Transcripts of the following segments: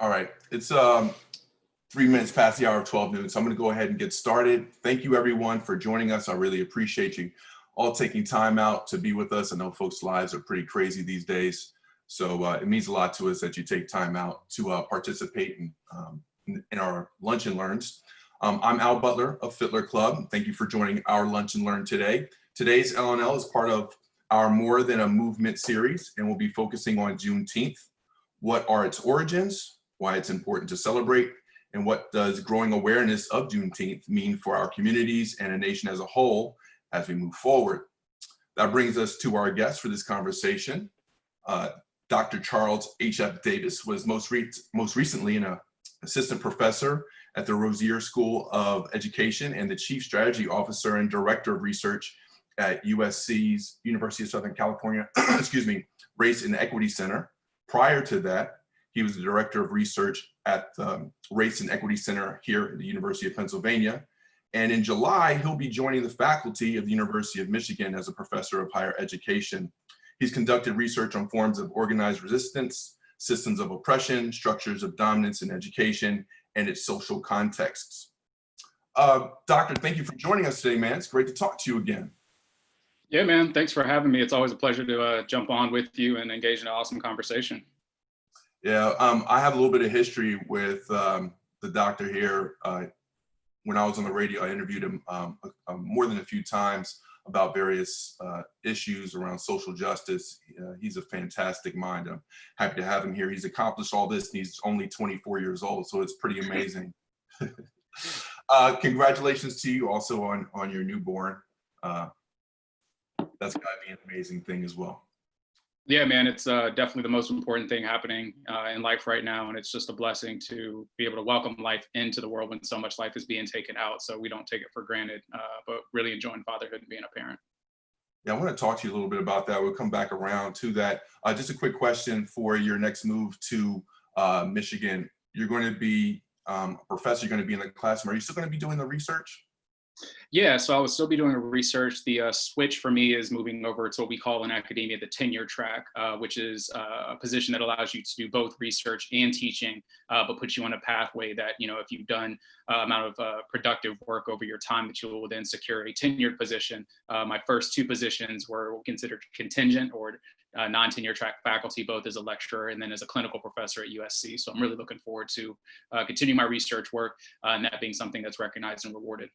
All right, it's 3 minutes past the hour of 12 noon, so I'm going to go ahead and get started. Thank you, everyone, for joining us. I really appreciate you all taking time out to be with us. I know folks' lives are pretty crazy these days, so it means a lot to us that you take time out to participate in our Lunch and Learns. I'm Al Butler of Fitler Club. Thank you for joining our Lunch and Learn today. Today's L&L is part of our More Than a Movement series, and we'll be focusing on Juneteenth. What are its origins, why it's important to celebrate, and what does growing awareness of Juneteenth mean for our communities and a nation as a whole as we move forward. That brings us to our guest for this conversation. Dr. Charles H.F. Davis was most recently an assistant professor at the Rozier School of Education and the chief strategy officer and director of research at USC's University of Southern California, Race and Equity Center. Prior to that, he was the director of research at the Race and Equity Center here at the University of Pennsylvania. And in July, he'll be joining the faculty of the University of Michigan as a professor of higher education. He's conducted research on forms of organized resistance, systems of oppression, structures of dominance in education, and its social contexts. Doctor, thank you for joining us today, man. It's great to talk to you again. Yeah, man. Thanks for having me. It's always a pleasure to jump on with you and engage in an awesome conversation. Yeah, I have a little bit of history with the doctor here. When I was on the radio, I interviewed him more than a few times about various issues around social justice. He's a fantastic mind. I'm happy to have him here. He's accomplished all this, and he's only 24 years old, so it's pretty amazing. Congratulations to you also on your newborn. That's gotta be an amazing thing as well. Yeah, man, it's definitely the most important thing happening in life right now. And it's just a blessing to be able to welcome life into the world when so much life is being taken out. So we don't take it for granted, but really enjoying fatherhood and being a parent. Yeah, I want to talk to you a little bit about that. We'll come back around to that. Just a quick question for your next move to Michigan. You're going to be a professor, you're going to be in the classroom. Are you still going to be doing the research? Yeah, so I will still be doing research. The switch for me is moving over to what we call in academia the tenure track, which is a position that allows you to do both research and teaching, but puts you on a pathway that, you know, if you've done amount of productive work over your time, that you will then secure a tenured position. My first two positions were considered contingent or non-tenure track faculty, both as a lecturer and then as a clinical professor at USC. So I'm really looking forward to continuing my research work and that being something that's recognized and rewarded.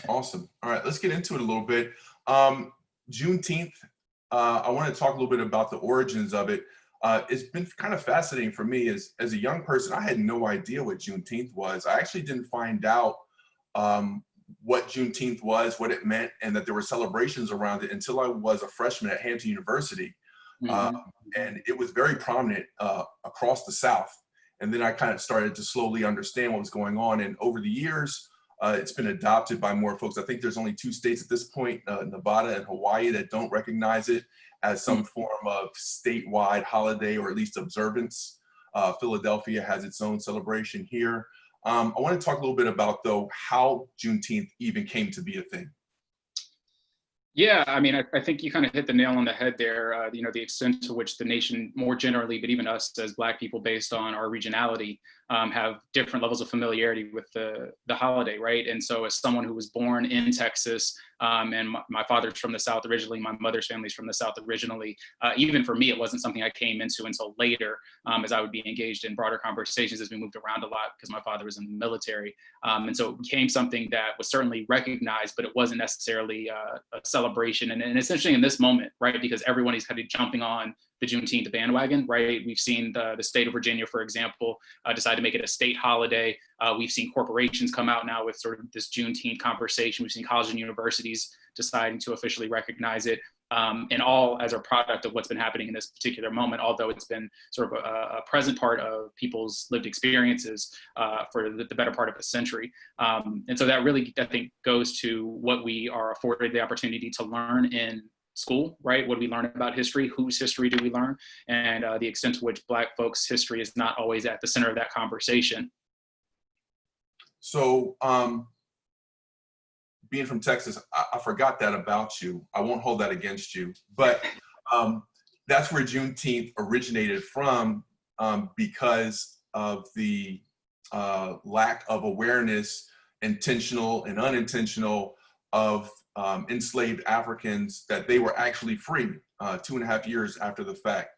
Awesome. All right, let's get into it a little bit. Juneteenth, I want to talk a little bit about the origins of it. It's been kind of fascinating for me as a young person. I had no idea what Juneteenth was. I actually didn't find out what Juneteenth was, what it meant, and that there were celebrations around it until I was a freshman at Hampton University. And it was very prominent across the South. And then I kind of started to slowly understand what was going on. And over the years, it's been adopted by more folks. I think there's only 2 states at this point, Nevada and Hawaii, that don't recognize it as some form of statewide holiday or at least observance. Philadelphia has its own celebration here. I want to talk a little bit about, though, how Juneteenth even came to be a thing. Yeah, I mean, I think you kind of hit the nail on the head there. You know, the extent to which the nation more generally, but even us as Black people based on our regionality, have different levels of familiarity with the holiday, right? And so as someone who was born in Texas, and my father's from the South originally, my mother's family's from the South originally, even for me, it wasn't something I came into until later, as I would be engaged in broader conversations as we moved around a lot because my father was in the military. And so it became something that was certainly recognized, but it wasn't necessarily a celebration. And essentially in this moment, right, because everyone is kind of jumping on the Juneteenth bandwagon, right? We've seen the state of Virginia, for example, decide to make it a state holiday. We've seen corporations come out now with sort of this Juneteenth conversation. We've seen colleges and universities deciding to officially recognize it, and all as a product of what's been happening in this particular moment, although it's been sort of a present part of people's lived experiences for the better part of a century. And so that really, I think, goes to what we are afforded the opportunity to learn in school, right? What do we learn about history? Whose history do we learn? And the extent to which Black folks' history is not always at the center of that conversation. So being from Texas, I forgot that about you. I won't hold that against you, but that's where Juneteenth originated from, because of the lack of awareness, intentional and unintentional, of enslaved Africans, that they were actually free 2.5 years after the fact.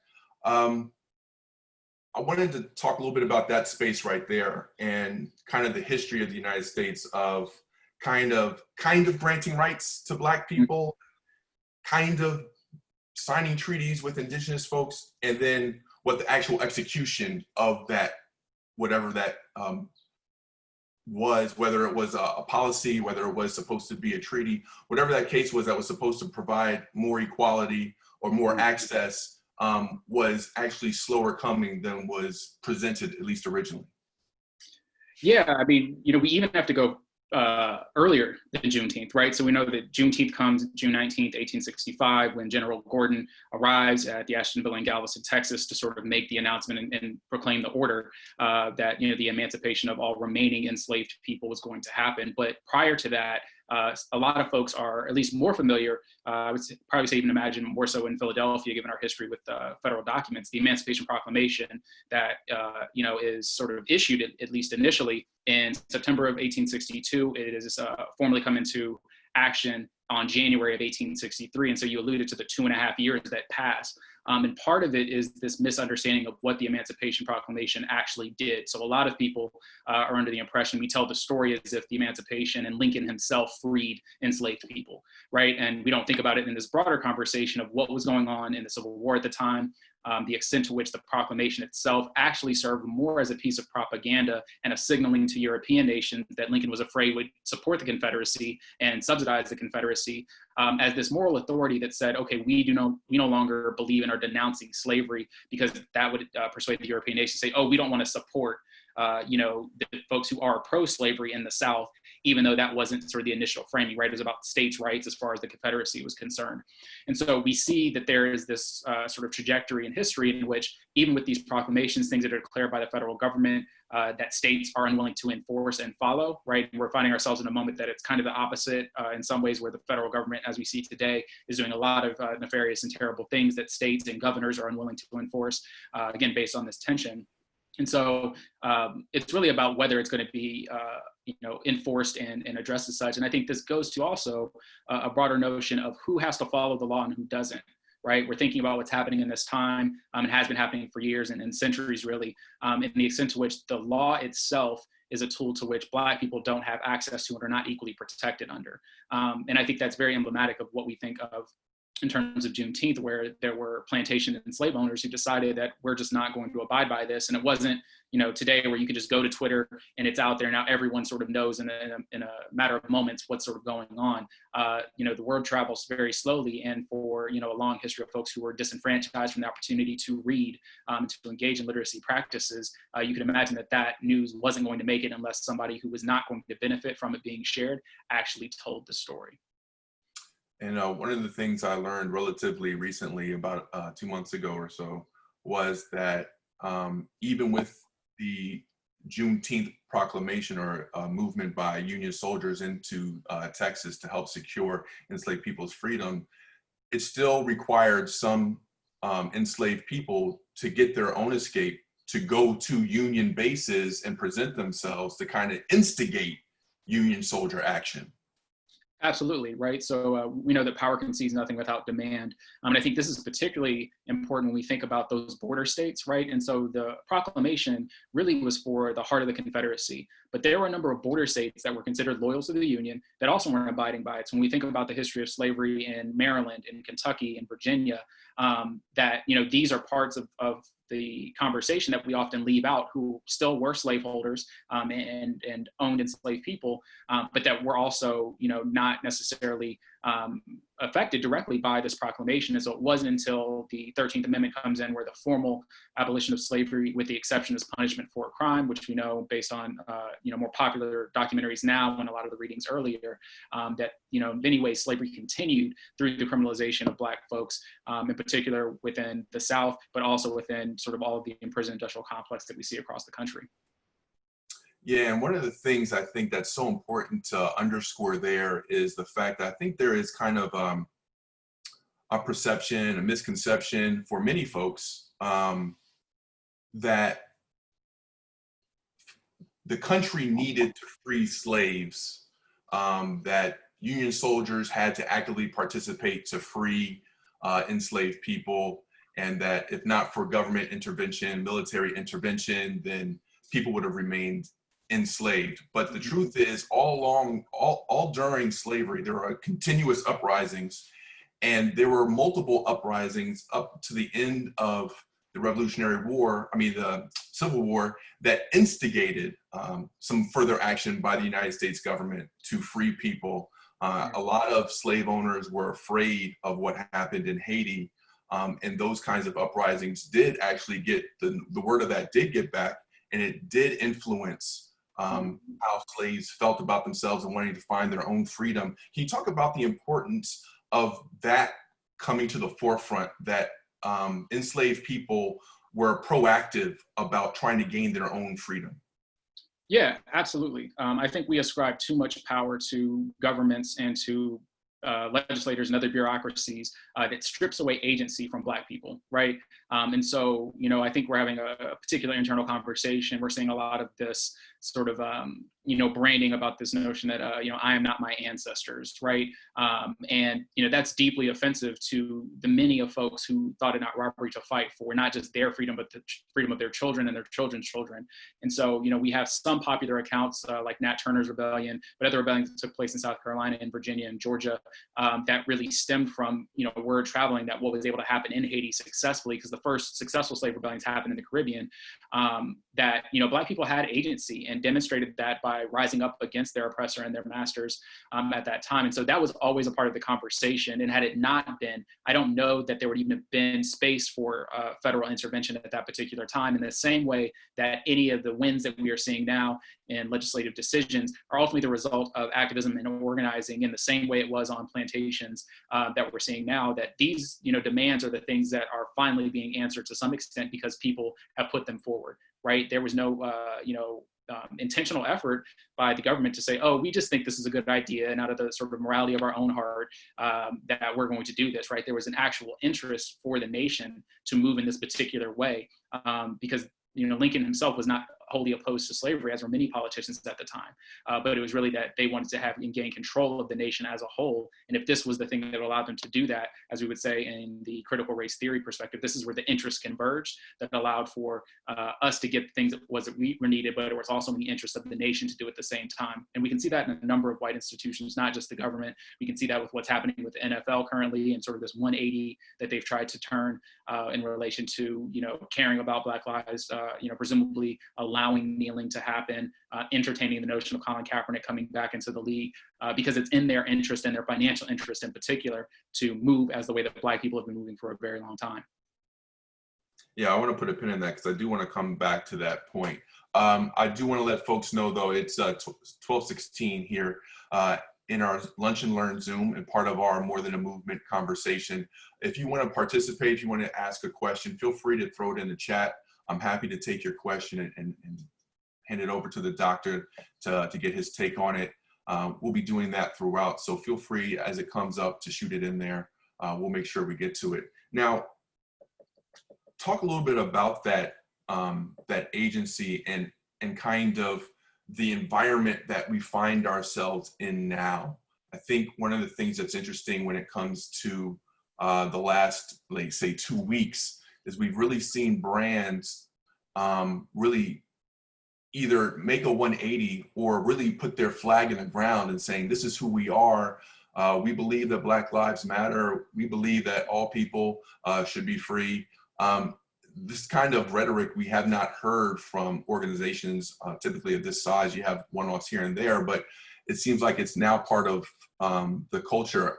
I wanted to talk a little bit about that space right there, and kind of the history of the United States of kind of granting rights to Black people, kind of signing treaties with indigenous folks, and then what the actual execution of that, whatever that was, whether it was a policy, whether it was supposed to be a treaty, whatever that case was that was supposed to provide more equality or more access, was actually slower coming than was presented, at least originally. Yeah, I mean, we even have to go earlier than Juneteenth, right? So we know that Juneteenth comes June 19th, 1865, when General Gordon arrives at the Ashtabula in Galveston, Texas, to sort of make the announcement and proclaim the order that, the emancipation of all remaining enslaved people was going to happen. But prior to that, a lot of folks are at least more familiar, I would probably say even imagine more so in Philadelphia, given our history with federal documents, the Emancipation Proclamation that, is sort of issued, at least initially, in September of 1862. It is formally come into action on January of 1863. And so you alluded to the 2.5 years that passed. And part of it is this misunderstanding of what the Emancipation Proclamation actually did. So a lot of people are under the impression we tell the story as if the Emancipation and Lincoln himself freed enslaved people, right? And we don't think about it in this broader conversation of what was going on in the Civil War at the time, the extent to which the proclamation itself actually served more as a piece of propaganda and a signaling to European nations that Lincoln was afraid would support the Confederacy and subsidize the Confederacy as this moral authority that said, okay, we no longer believe in or denouncing slavery, because that would persuade the European nations to say, oh, we don't want to support the folks who are pro-slavery in the South, even though that wasn't sort of the initial framing, right? It was about states' rights as far as the Confederacy was concerned. And so we see that there is this sort of trajectory in history in which, even with these proclamations, things that are declared by the federal government, that states are unwilling to enforce and follow, right? We're finding ourselves in a moment that it's kind of the opposite in some ways, where the federal government, as we see today, is doing a lot of nefarious and terrible things that states and governors are unwilling to enforce, again, based on this tension. And so it's really about whether it's going to be, enforced and addressed as such. And I think this goes to also a broader notion of who has to follow the law and who doesn't, right? We're thinking about what's happening in this time, and has been happening for years and centuries, really, and the extent to which the law itself is a tool to which Black people don't have access to and are not equally protected under. And I think that's very emblematic of what we think of in terms of Juneteenth, where there were plantation and slave owners who decided that we're just not going to abide by this. And it wasn't, today where you could just go to Twitter and it's out there. Now everyone sort of knows in a matter of moments what's sort of going on. The word travels very slowly. And for, a long history of folks who were disenfranchised from the opportunity to read, to engage in literacy practices, you can imagine that news wasn't going to make it unless somebody who was not going to benefit from it being shared actually told the story. And one of the things I learned relatively recently, about 2 months ago or so, was that even with the Juneteenth proclamation, or movement by Union soldiers into Texas to help secure enslaved people's freedom, it still required some enslaved people to get their own escape, to go to Union bases and present themselves to kind of instigate Union soldier action. Absolutely, right? So we know that power concedes nothing without demand. And I think this is particularly important when we think about those border states, right? And so the proclamation really was for the heart of the Confederacy. But there were a number of border states that were considered loyal to the Union that also weren't abiding by it. So when we think about the history of slavery in Maryland, in Kentucky, and Virginia, that, these are parts of the conversation that we often leave out, who still were slaveholders and owned enslaved people, but that were also, not necessarily affected directly by this proclamation. And so it wasn't until the 13th Amendment comes in, where the formal abolition of slavery, with the exception as punishment for a crime, which we know based on, more popular documentaries now and a lot of the readings earlier, that, in many ways slavery continued through the criminalization of Black folks, in particular within the South, but also within sort of all of the imprisoned industrial complex that we see across the country. Yeah, and one of the things I think that's so important to underscore there is the fact that I think there is kind of a perception, a misconception for many folks, that the country needed to free slaves, that Union soldiers had to actively participate to free enslaved people, and that if not for government intervention, military intervention, then people would have remained enslaved. But the truth is, all along, all during slavery, there are continuous uprisings, and there were multiple uprisings up to the end of the Revolutionary War, the Civil War, that instigated some further action by the United States government to free people. A lot of slave owners were afraid of what happened in Haiti, and those kinds of uprisings did actually get, the word of that did get back, and it did influence how slaves felt about themselves and wanting to find their own freedom. Can you talk about the importance of that coming to the forefront, that enslaved people were proactive about trying to gain their own freedom? Yeah, absolutely. I think we ascribe too much power to governments and to legislators and other bureaucracies that strips away agency from Black people, right? And so, I think we're having a particular internal conversation. We're seeing a lot of this sort of, branding about this notion that, I am not my ancestors, right? And, that's deeply offensive to the many of folks who thought it not robbery to fight for not just their freedom, but the freedom of their children and their children's children. And so, we have some popular accounts like Nat Turner's rebellion, but other rebellions that took place in South Carolina and Virginia and Georgia that really stemmed from, word traveling that what was able to happen in Haiti successfully, because the first successful slave rebellions happened in the Caribbean, that, Black people had agency and demonstrated that by rising up against their oppressor and their masters at that time. And so that was always a part of the conversation. And had it not been, I don't know that there would even have been space for federal intervention at that particular time, in the same way that any of the wins that we are seeing now in legislative decisions are ultimately the result of activism and organizing, in the same way it was on plantations that we're seeing now, that these demands are the things that are finally being answered to some extent because people have put them forward, right? There was no intentional effort by the government to say, oh, we just think this is a good idea, and out of the sort of morality of our own heart that we're going to do this, right? There was an actual interest for the nation to move in this particular way because Lincoln himself was not wholly opposed to slavery, as were many politicians at the time. But it was really that they wanted to have and gain control of the nation as a whole. And if this was the thing that allowed them to do that, as we would say in the critical race theory perspective, this is where the interests converged that allowed for us to get things that we were needed, but it was also in the interest of the nation to do at the same time. And we can see that in a number of white institutions, not just the government. We can see that with what's happening with the NFL currently, and sort of this 180 that they've tried to turn in relation to, caring about Black lives, presumably allowing kneeling to happen, entertaining the notion of Colin Kaepernick coming back into the league, because it's in their interest and their financial interest in particular to move as the way that Black people have been moving for a very long time. Yeah, I want to put a pin in that because I do want to come back to that point. I do want to let folks know, though, it's 12:16 here in our Lunch and Learn Zoom, and part of our More Than a Movement conversation. If you want to participate, if you want to ask a question, feel free to throw it in the chat. I'm happy to take your question and hand it over to the doctor to get his take on it. We'll be doing that throughout, so feel free as it comes up to shoot it in there. We'll make sure we get to it. Now, talk a little bit about that that agency and kind of the environment that we find ourselves in now. I think one of the things that's interesting when it comes to the last, like, say, 2 weeks is we've really seen brands really either make a 180 or really put their flag in the ground and saying, this is who we are. We believe that Black Lives Matter. We believe that all people should be free. This kind of rhetoric we have not heard from organizations typically of this size. You have one-offs here and there, but it seems like it's now part of the culture.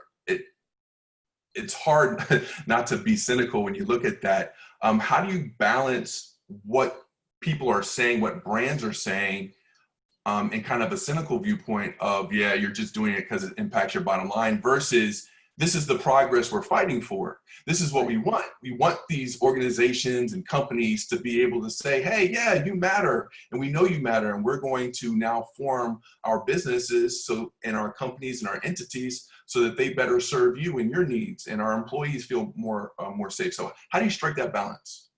It's hard not to be cynical when you look at that. How do you balance what people are saying, what brands are saying, and kind of a cynical viewpoint of, yeah, you're just doing it because it impacts your bottom line, versus this is the progress we're fighting for. This is what we want. We want these organizations and companies to be able to say, hey, yeah, you matter, and we know you matter, and we're going to now form our businesses and our companies and our entities so that they better serve you and your needs, and our employees feel more safe. So how do you strike that balance?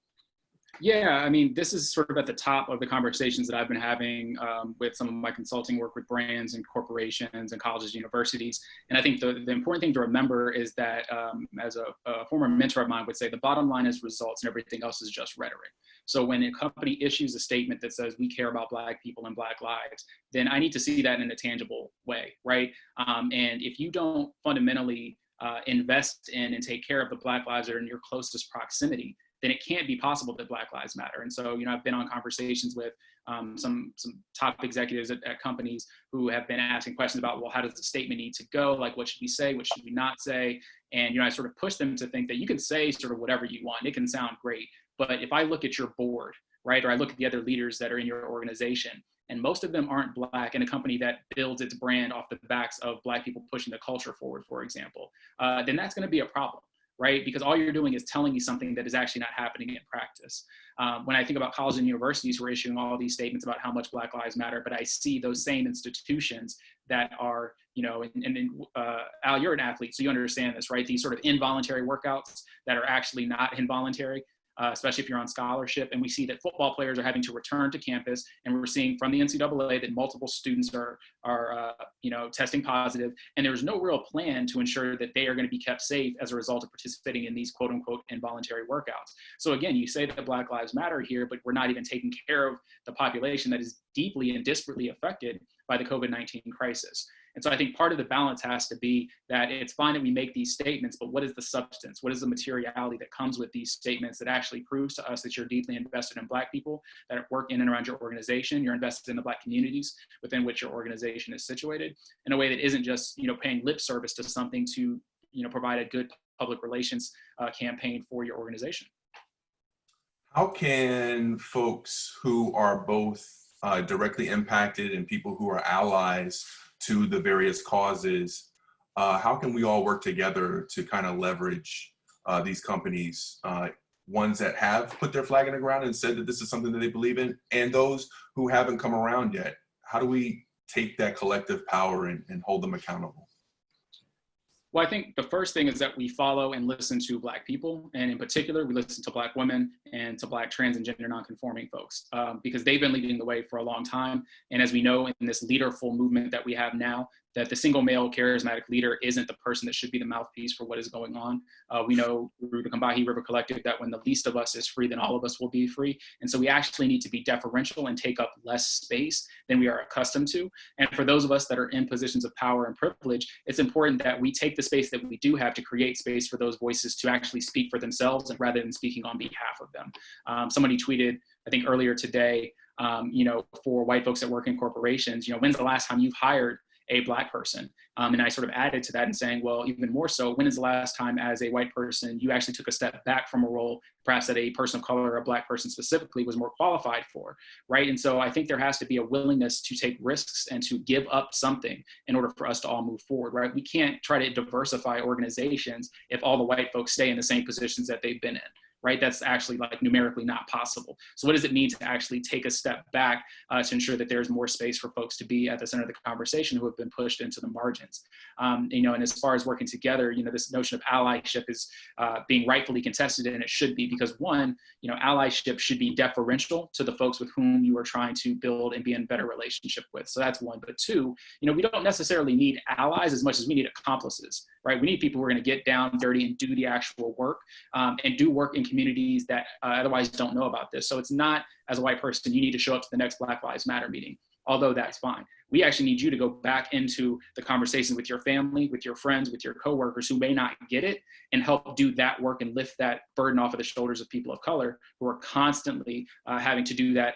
Yeah, I mean, this is sort of at the top of the conversations that I've been having with some of my consulting work with brands and corporations and colleges, universities. And I think the important thing to remember is that, as a former mentor of mine would say, the bottom line is results and everything else is just rhetoric. So when a company issues a statement that says we care about Black people and Black lives, then I need to see that in a tangible way, right? And if you don't fundamentally invest in and take care of the Black lives that are in your closest proximity, then it can't be possible that Black lives matter. And so, I've been on conversations with some top executives at companies who have been asking questions about, well, how does the statement need to go? Like, what should we say? What should we not say? And, I sort of push them to think that you can say sort of whatever you want. It can sound great. But if I look at your board, right, or I look at the other leaders that are in your organization, and most of them aren't Black, in a company that builds its brand off the backs of Black people pushing the culture forward, for example, then that's going to be a problem. Right? Because all you're doing is telling me something that is actually not happening in practice. When I think about colleges and universities who are issuing all these statements about how much Black lives matter, but I see those same institutions that are, Al, you're an athlete, so you understand this, right? These sort of involuntary workouts that are actually not involuntary, especially if you're on scholarship. And we see that football players are having to return to campus, and we're seeing from the NCAA that multiple students are testing positive, and there's no real plan to ensure that they are going to be kept safe as a result of participating in these quote unquote involuntary workouts. So again, you say that Black lives matter here, but we're not even taking care of the population that is deeply and disparately affected by the COVID-19 crisis. And so I think part of the balance has to be that it's fine that we make these statements, but what is the substance? What is the materiality that comes with these statements that actually proves to us that you're deeply invested in Black people that work in and around your organization, you're invested in the Black communities within which your organization is situated, in a way that isn't just, paying lip service to something to, provide a good public relations campaign for your organization. How can folks who are both directly impacted and people who are allies to the various causes, how can we all work together to kind of leverage these companies, ones that have put their flag in the ground and said that this is something that they believe in, and those who haven't come around yet? How do we take that collective power and hold them accountable? Well, I think the first thing is that we follow and listen to Black people. And in particular, we listen to Black women and to Black trans and gender nonconforming folks, because they've been leading the way for a long time. And as we know, in this leaderful movement that we have now, that the single male charismatic leader isn't the person that should be the mouthpiece for what is going on. We know through the Combahee River Collective that when the least of us is free, then all of us will be free. And so we actually need to be deferential and take up less space than we are accustomed to. And for those of us that are in positions of power and privilege, it's important that we take the space that we do have to create space for those voices to actually speak for themselves, and rather than speaking on behalf of them. Somebody tweeted, I think earlier today, for white folks that work in corporations, when's the last time you've hired a Black person? And I sort of added to that and saying, well, even more so, when is the last time as a white person you actually took a step back from a role, perhaps that a person of color or a Black person specifically was more qualified for, right? And so I think there has to be a willingness to take risks and to give up something in order for us to all move forward, right? We can't try to diversify organizations if all the white folks stay in the same positions that they've been in. Right? That's actually numerically not possible. So what does it mean to actually take a step back to ensure that there's more space for folks to be at the center of the conversation who have been pushed into the margins? And as far as working together, this notion of allyship is being rightfully contested, and it should be, because one, allyship should be deferential to the folks with whom you are trying to build and be in better relationship with. So that's one. But two, we don't necessarily need allies as much as we need accomplices, right? We need people who are going to get down dirty and do the actual work, and do work in communities that otherwise don't know about this. So it's not, as a white person, you need to show up to the next Black Lives Matter meeting, although that's fine. We actually need you to go back into the conversation with your family, with your friends, with your coworkers who may not get it, and help do that work and lift that burden off of the shoulders of people of color who are constantly having to do that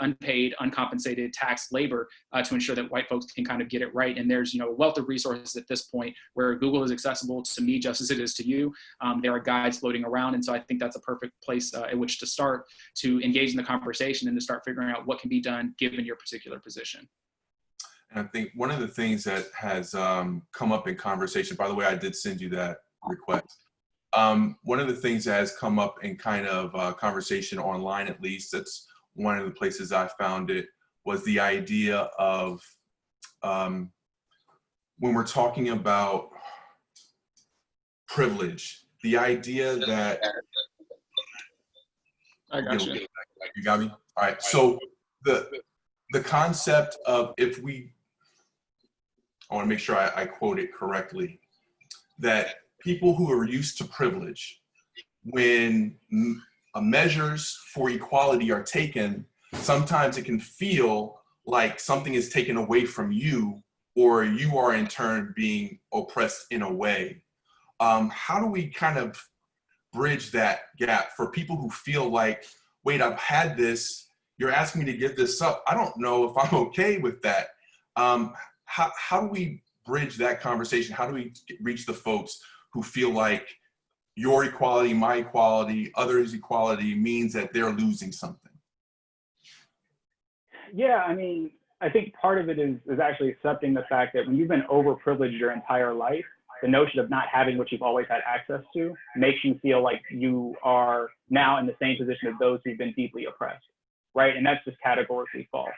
unpaid, uncompensated tax labor to ensure that white folks can kind of get it right. And there's a wealth of resources at this point where Google is accessible to me just as it is to you. There are guides floating around. And so I think that's a perfect place at which to start to engage in the conversation and to start figuring out what can be done given your particular position. And I think one of the things that has come up in conversation, by the way, I did send you that request. One of the things that has come up in kind of conversation online, at least, that's one of the places I found it, was the idea of when we're talking about privilege, the idea that I got you. You got me? All right. So the concept of I want to make sure I quote it correctly, that people who are used to privilege, when measures for equality are taken, sometimes it can feel like something is taken away from you, or you are in turn being oppressed in a way. How do we kind of bridge that gap for people who feel like, wait, I've had this, you're asking me to give this up, I don't know if I'm okay with that. How do we bridge that conversation? How do we reach the folks who feel like your equality, my equality, others' equality means that they're losing something? Yeah, I mean, I think part of it is actually accepting the fact that when you've been overprivileged your entire life, the notion of not having what you've always had access to makes you feel like you are now in the same position as those who've been deeply oppressed, right? And that's just categorically false.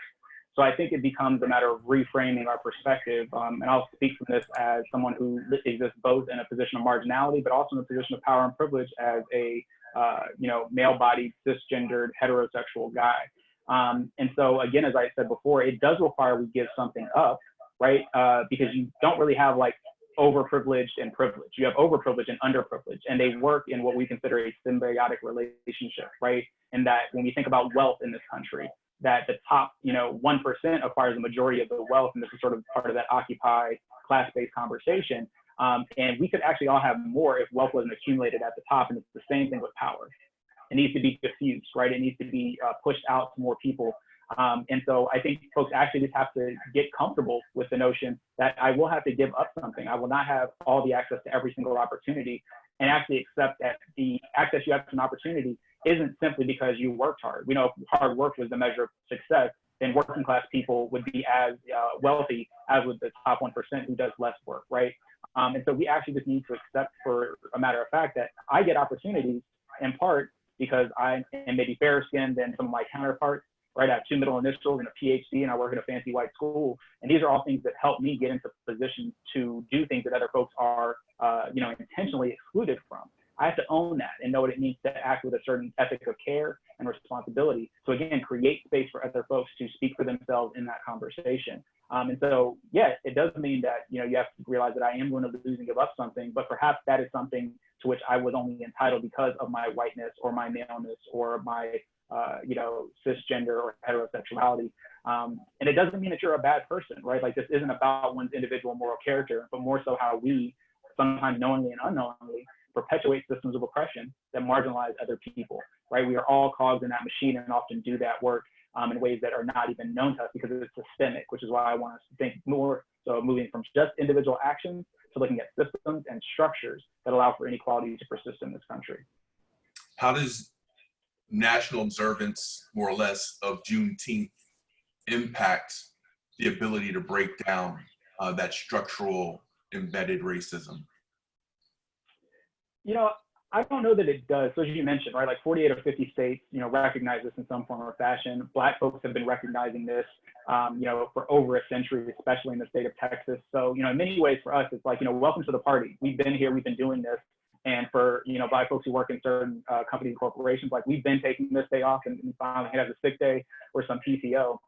So I think it becomes a matter of reframing our perspective. And I'll speak from this as someone who exists both in a position of marginality, but also in a position of power and privilege as a male-bodied, cisgendered, heterosexual guy. And so again, as I said before, it does require we give something up, right? Because you don't really have like overprivileged and privileged. You have overprivileged and underprivileged, and they work in what we consider a symbiotic relationship, right? And that when we think about wealth in this country, that the top, 1% acquires the majority of the wealth, and this is sort of part of that Occupy class-based conversation. And we could actually all have more if wealth wasn't accumulated at the top, and it's the same thing with power. It needs to be diffused, right? It needs to be pushed out to more people. And so I think folks actually just have to get comfortable with the notion that I will have to give up something. I will not have all the access to every single opportunity, and actually accept that the access you have to an opportunity isn't simply because you worked hard. We know if hard work was the measure of success, then working class people would be as wealthy as with the top 1% who does less work, right? And so we actually just need to accept, for a matter of fact, that I get opportunities in part because I am maybe fairer skinned than some of my counterparts, right? I have 2 middle initials and a PhD, and I work at a fancy white school. And these are all things that help me get into positions to do things that other folks are, intentionally excluded from. I have to own that and know what it means to act with a certain ethic of care and responsibility. So again, create space for other folks to speak for themselves in that conversation. And so, yeah, it does mean that, you have to realize that I am going to lose and give up something, but perhaps that is something to which I was only entitled because of my whiteness or my maleness or my, cisgender or heterosexuality. And it doesn't mean that you're a bad person, right? Like, this isn't about one's individual moral character, but more so how we, sometimes knowingly and unknowingly, perpetuate systems of oppression that marginalize other people, right? We are all cogs in that machine and often do that work in ways that are not even known to us because it's systemic, which is why I want us to think more. So moving from just individual actions to looking at systems and structures that allow for inequality to persist in this country. How does national observance, more or less, of Juneteenth impact the ability to break down that structural embedded racism? I don't know that it does. So as you mentioned, right, like 48 or 50 states, recognize this in some form or fashion. Black folks have been recognizing this, for over a century, especially in the state of Texas. So, in many ways for us, it's like, welcome to the party. We've been here, we've been doing this. And for, Black folks who work in certain companies and corporations, like, we've been taking this day off and finally have a sick day or some PTO.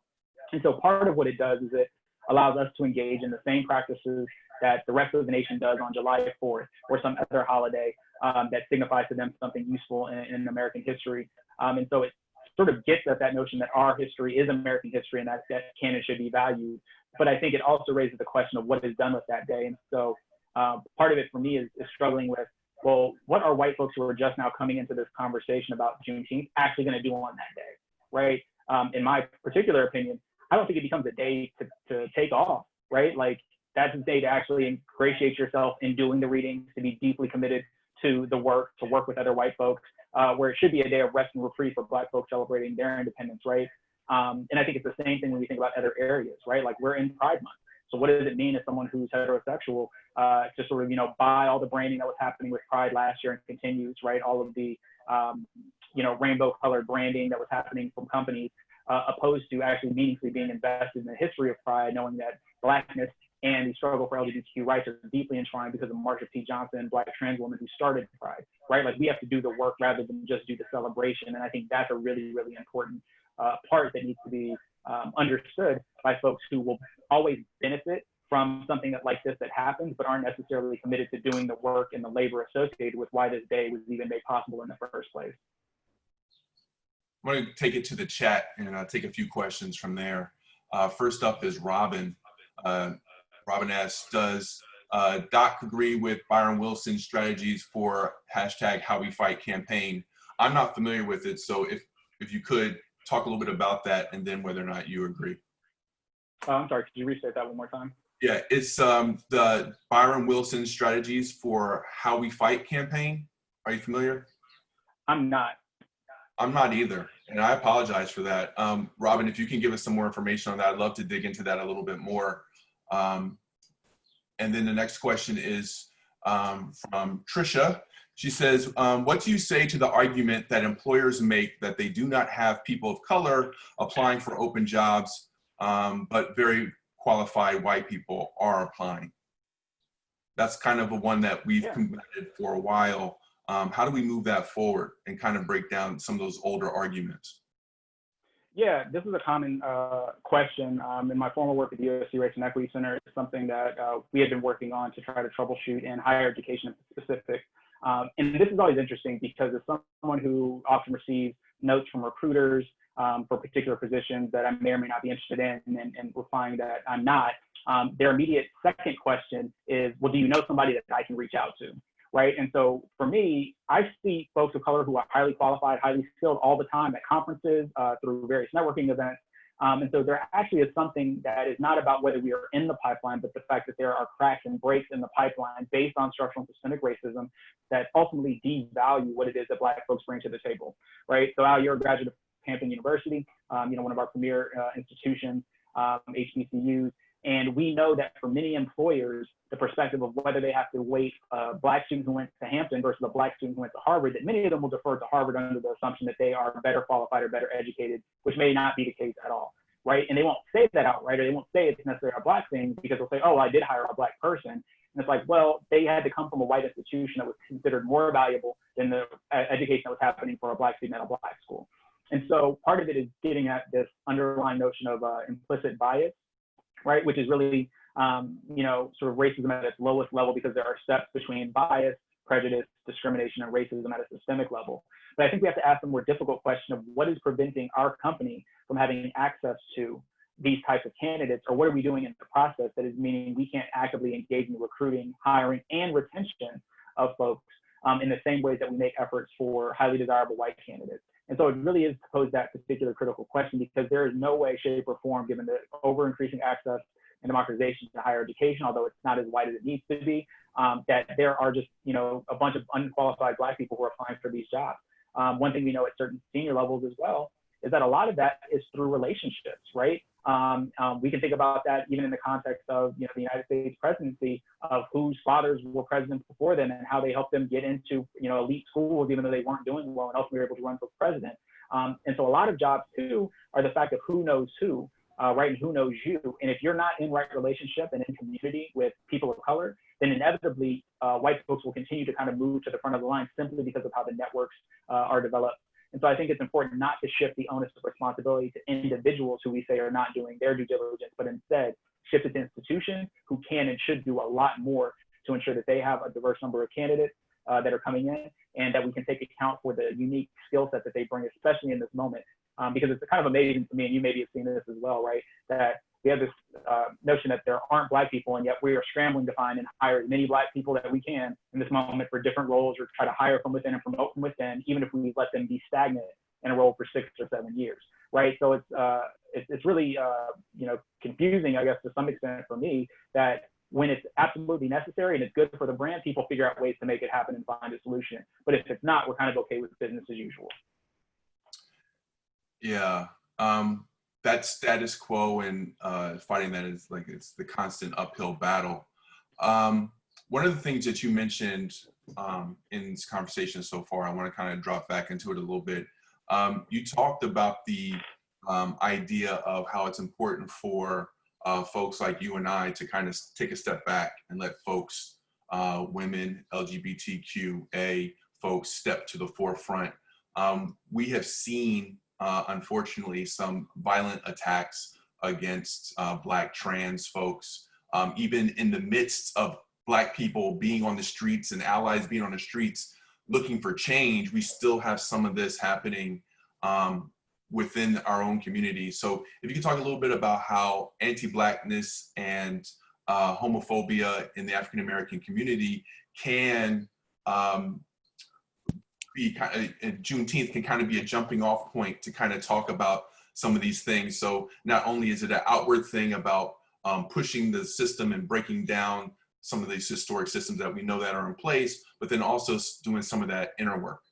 And so part of what it does is it allows us to engage in the same practices that the rest of the nation does on July 4th or some other holiday that signifies to them something useful in American history. And so it sort of gets at that notion that our history is American history and that can and should be valued. But I think it also raises the question of what is done with that day. And so part of it for me is struggling with, well, what are white folks who are just now coming into this conversation about Juneteenth actually going to do on that day, right? In my particular opinion, I don't think it becomes a day to take off, right? Like, that's a day to actually ingratiate yourself in doing the readings, to be deeply committed to the work, to work with other white folks, where it should be a day of rest and reprieve for Black folks celebrating their independence, right? And I think it's the same thing when we think about other areas, right? Like, we're in Pride Month. So what does it mean as someone who's heterosexual to sort of, buy all the branding that was happening with Pride last year and continues, right? All of the, rainbow colored branding that was happening from companies, opposed to actually meaningfully being invested in the history of Pride, knowing that Blackness and the struggle for LGBTQ rights are deeply enshrined because of Marsha P. Johnson, Black trans woman who started Pride, right? Like we have to do the work rather than just do the celebration. And I think that's a really, really important part that needs to be understood by folks who will always benefit from something like this that happens, but aren't necessarily committed to doing the work and the labor associated with why this day was even made possible in the first place. I'm going to take it to the chat and take a few questions from there. First up is Robin. Robin asks, does Doc agree with Byron Wilson's strategies for #HowWeFight campaign? I'm not familiar with it, so if you could talk a little bit about that and then whether or not you agree. I'm sorry, could you restate that one more time? Yeah, it's the Byron Wilson strategies for How We Fight campaign. Are you familiar? I'm not. I'm not either, and I apologize for that. Robin, if you can give us some more information on that, I'd love to dig into that a little bit more. And then the next question is from Trisha. She says, what do you say to the argument that employers make that they do not have people of color applying for open jobs, but very qualified white people are applying? That's kind of a one that we've combated for a while. How do we move that forward and kind of break down some of those older arguments? Yeah, this is a common question. In my former work at the USC Race and Equity Center, it's something that we had been working on to try to troubleshoot in higher education specific. And this is always interesting because as someone who often receives notes from recruiters for particular positions that I may or may not be interested in, and replying that I'm not, their immediate second question is, well, do you know somebody that I can reach out to? Right. And so for me, I see folks of color who are highly qualified, highly skilled all the time at conferences, through various networking events. And so there actually is something that is not about whether we are in the pipeline, but the fact that there are cracks and breaks in the pipeline based on structural and systemic racism that ultimately devalue what it is that Black folks bring to the table. Right. So Al, you're a graduate of Hampton University, one of our premier institutions, HBCUs. And we know that for many employers, the perspective of whether they have to weight a Black student who went to Hampton versus a Black student who went to Harvard, that many of them will defer to Harvard under the assumption that they are better qualified or better educated, which may not be the case at all, right? And they won't say that outright, or they won't say it's necessarily a Black thing because they'll say, oh, I did hire a Black person. And it's like, well, they had to come from a white institution that was considered more valuable than the education that was happening for a Black student at a Black school. And so part of it is getting at this underlying notion of implicit bias, right? Which is really, sort of racism at its lowest level, because there are steps between bias, prejudice, discrimination, and racism at a systemic level. But I think we have to ask the more difficult question of what is preventing our company from having access to these types of candidates, or what are we doing in the process that is meaning we can't actively engage in recruiting, hiring, and retention of folks in the same ways that we make efforts for highly desirable white candidates. And so it really is to pose that particular critical question, because there is no way, shape, or form, given the over-increasing access and democratization to higher education, although it's not as wide as it needs to be, that there are just, a bunch of unqualified Black people who are applying for these jobs. One thing we know at certain senior levels as well is that a lot of that is through relationships, right? We can think about that even in the context of, the United States presidency, of whose fathers were presidents before them and how they helped them get into, elite schools, even though they weren't doing well, and ultimately were able to run for president. And so a lot of jobs too are the fact of who knows who, right, and who knows you. And if you're not in right relationship and in community with people of color, then inevitably white folks will continue to kind of move to the front of the line simply because of how the networks are developed. And so I think it's important not to shift the onus of responsibility to individuals who we say are not doing their due diligence, but instead shift it to institutions who can and should do a lot more to ensure that they have a diverse number of candidates that are coming in, and that we can take account for the unique skill set that they bring, especially in this moment. Because it's kind of amazing to me, and you maybe have seen this as well, right? That we have this notion that there aren't Black people, and yet we are scrambling to find and hire as many Black people that we can in this moment for different roles, or try to hire from within and promote from within, even if we let them be stagnant in a role for 6 or 7 years, right? So it's really confusing, I guess, to some extent for me, that when it's absolutely necessary and it's good for the brand, people figure out ways to make it happen and find a solution. But if it's not, we're kind of okay with business as usual. Yeah, that status quo and fighting that is like, it's the constant uphill battle. One of the things that you mentioned in this conversation so far, I want to kind of drop back into it a little bit. You talked about the idea of how it's important for folks like you and I to kind of take a step back and let folks, women, LGBTQA folks step to the forefront. We have seen, unfortunately, some violent attacks against Black trans folks, even in the midst of Black people being on the streets and allies being on the streets looking for change. We still have some of this happening within our own community. So if you could talk a little bit about how anti-Blackness and homophobia in the African-American community can be kind of, Juneteenth can kind of be a jumping off point to kind of talk about some of these things. So not only is it an outward thing about pushing the system and breaking down some of these historic systems that we know that are in place, but then also doing some of that inner work.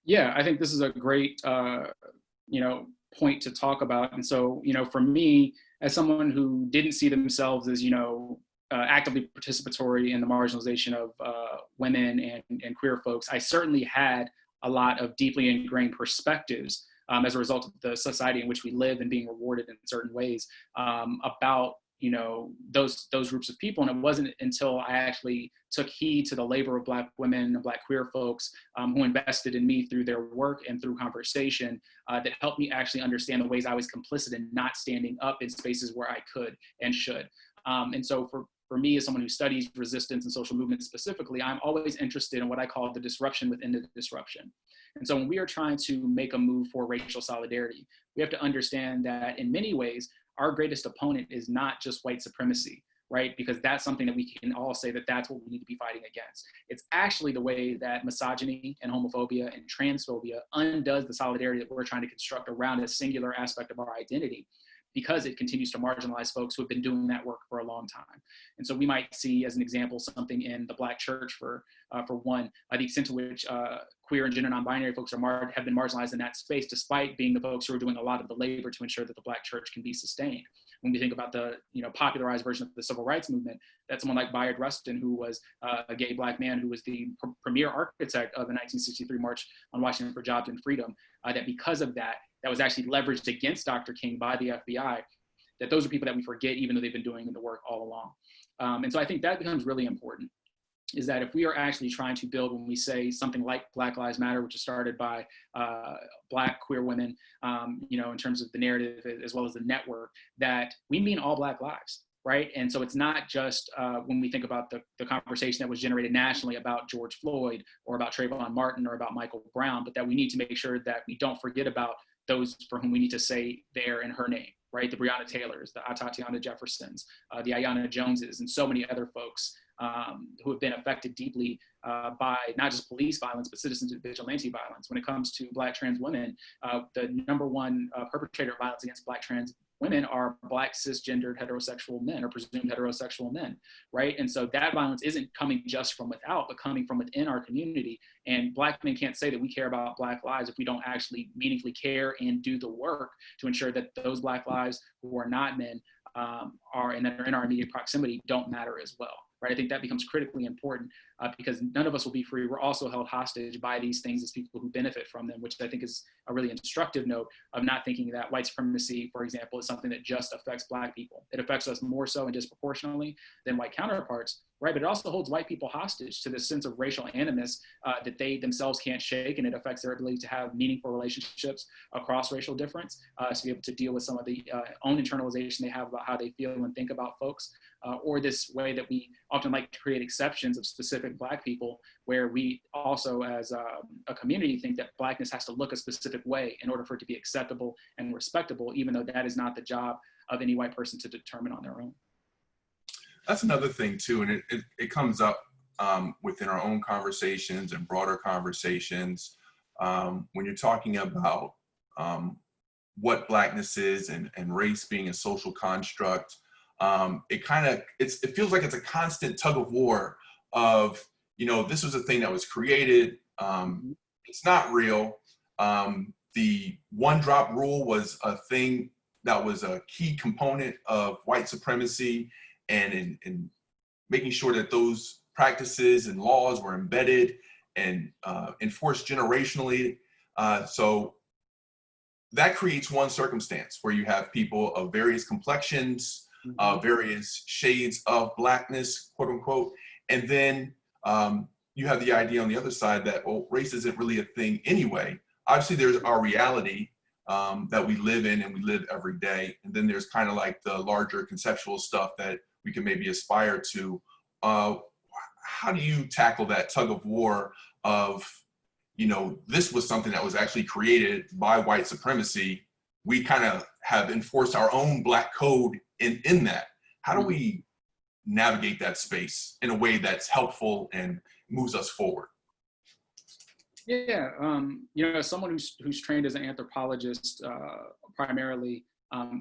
Yeah, I think this is a great, point to talk about. And so, for me, as someone who didn't see themselves as, actively participatory in the marginalization of women and queer folks, I certainly had a lot of deeply ingrained perspectives as a result of the society in which we live and being rewarded in certain ways about those groups of people. And it wasn't until I actually took heed to the labor of Black women and Black queer folks who invested in me through their work and through conversation that helped me actually understand the ways I was complicit in not standing up in spaces where I could and should. And so for me, as someone who studies resistance and social movements specifically, I'm always interested in what I call the disruption within the disruption. And so when we are trying to make a move for racial solidarity, we have to understand that in many ways, our greatest opponent is not just white supremacy, right? Because that's something that we can all say that that's what we need to be fighting against. It's actually the way that misogyny and homophobia and transphobia undoes the solidarity that we're trying to construct around a singular aspect of our identity, because it continues to marginalize folks who have been doing that work for a long time. And so we might see, as an example, something in the Black church for one, the extent to which queer and gender non-binary folks have been marginalized in that space, despite being the folks who are doing a lot of the labor to ensure that the Black church can be sustained. When we think about the popularized version of the civil rights movement, that someone like Bayard Rustin, who was a gay Black man who was the premier architect of the 1963 March on Washington for Jobs and Freedom, that because of that was actually leveraged against Dr. King by the FBI, that those are people that we forget even though they've been doing the work all along. And so I think that becomes really important, is that if we are actually trying to build, when we say something like Black Lives Matter, which is started by Black queer women, in terms of the narrative as well as the network, that we mean all Black lives, right? And so it's not just when we think about the conversation that was generated nationally about George Floyd or about Trayvon Martin or about Michael Brown, but that we need to make sure that we don't forget about those for whom we need to say their and her name, right? The Breonna Taylors, the Atatiana Jeffersons, the Ayanna Joneses, and so many other folks who have been affected deeply by not just police violence, but citizen vigilante violence. When it comes to Black trans women, the number one perpetrator of violence against Black trans women are Black cisgendered heterosexual men or presumed heterosexual men, right? And so that violence isn't coming just from without, but coming from within our community. And Black men can't say that we care about Black lives if we don't actually meaningfully care and do the work to ensure that those Black lives who are not men and that are in our immediate proximity don't matter as well. Right? I think that becomes critically important because none of us will be free. We're also held hostage by these things as people who benefit from them, which I think is a really instructive note of not thinking that white supremacy, for example, is something that just affects Black people. It affects us more so and disproportionately than white counterparts, right? But it also holds white people hostage to this sense of racial animus that they themselves can't shake, and it affects their ability to have meaningful relationships across racial difference, to be able to deal with some of the own internalization they have about how they feel and think about folks, or this way that we often like to create exceptions of specific Black people, where we also as a community think that Blackness has to look a specific way in order for it to be acceptable and respectable, even though that is not the job of any white person to determine on their own. That's another thing too, and it comes up within our own conversations and broader conversations when you're talking about what Blackness is and race being a social construct. It feels like it's a constant tug of war of, this was a thing that was created. It's not real. The one drop rule was a thing that was a key component of white supremacy, and in making sure that those practices and laws were embedded and enforced generationally. So that creates one circumstance where you have people of various complexions, various shades of blackness, quote unquote. And then you have the idea on the other side that, well, race isn't really a thing anyway. Obviously, there's our reality that we live in and we live every day. And then there's kind of like the larger conceptual stuff that we can maybe aspire to. How do you tackle that tug of war of, you know, this was something that was actually created by white supremacy. We kind of have enforced our own black code in that. How do we navigate that space in a way that's helpful and moves us forward? Yeah, you know, as someone who's trained as an anthropologist primarily,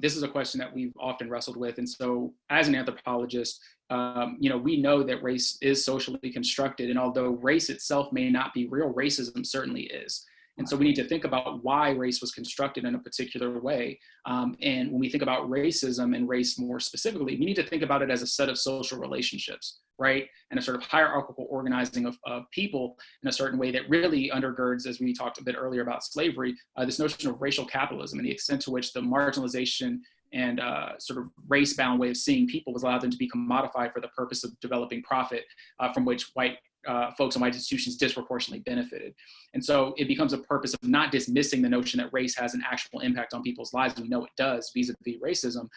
this is a question that we've often wrestled with. And so as an anthropologist, you know, we know that race is socially constructed. And although race itself may not be real, racism certainly is. And so we need to think about why race was constructed in a particular way. And when we think about racism and race more specifically, we need to think about it as a set of social relationships, right? And a sort of hierarchical organizing of people in a certain way that really undergirds, as we talked a bit earlier about slavery, this notion of racial capitalism and the extent to which the marginalization and sort of race-bound way of seeing people was allowed them to be commodified for the purpose of developing profit from which white folks and white institutions disproportionately benefited. And so it becomes a purpose of not dismissing the notion that race has an actual impact on people's lives. We know it does vis-a-vis racism,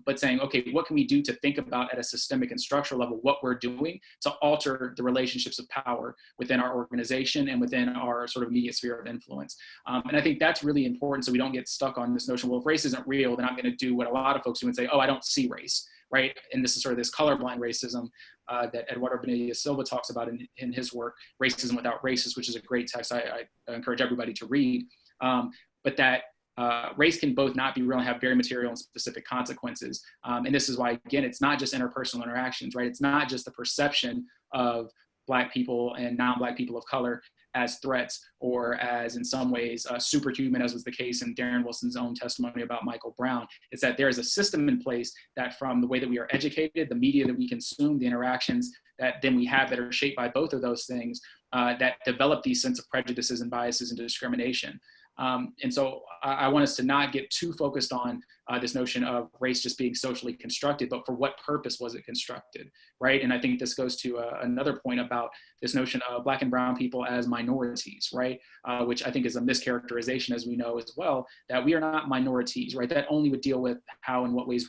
but saying, okay, what can we do to think about at a systemic and structural level what we're doing to alter the relationships of power within our organization and within our sort of immediate sphere of influence. And I think that's really important so we don't get stuck on this notion, well, if race isn't real, then I'm going to do what a lot of folks do and say, oh, I don't see race. Right. And this is sort of this colorblind racism that Eduardo Benedicta Silva talks about in his work, Racism Without Races, which is a great text I encourage everybody to read. But that race can both not be real and have very material and specific consequences. And this is why, again, it's not just interpersonal interactions, right? It's not just the perception of Black people and non-Black people of color as threats or as in some ways superhuman, as was the case in Darren Wilson's own testimony about Michael Brown. It's that there is a system in place that from the way that we are educated, the media that we consume, the interactions that then we have that are shaped by both of those things that develop these sense of prejudices and biases and discrimination. And so I want us to not get too focused on this notion of race just being socially constructed, but for what purpose was it constructed, right? And I think this goes to another point about this notion of Black and brown people as minorities, right? Which I think is a mischaracterization, as we know as well, that we are not minorities, right? That only would deal with how and what ways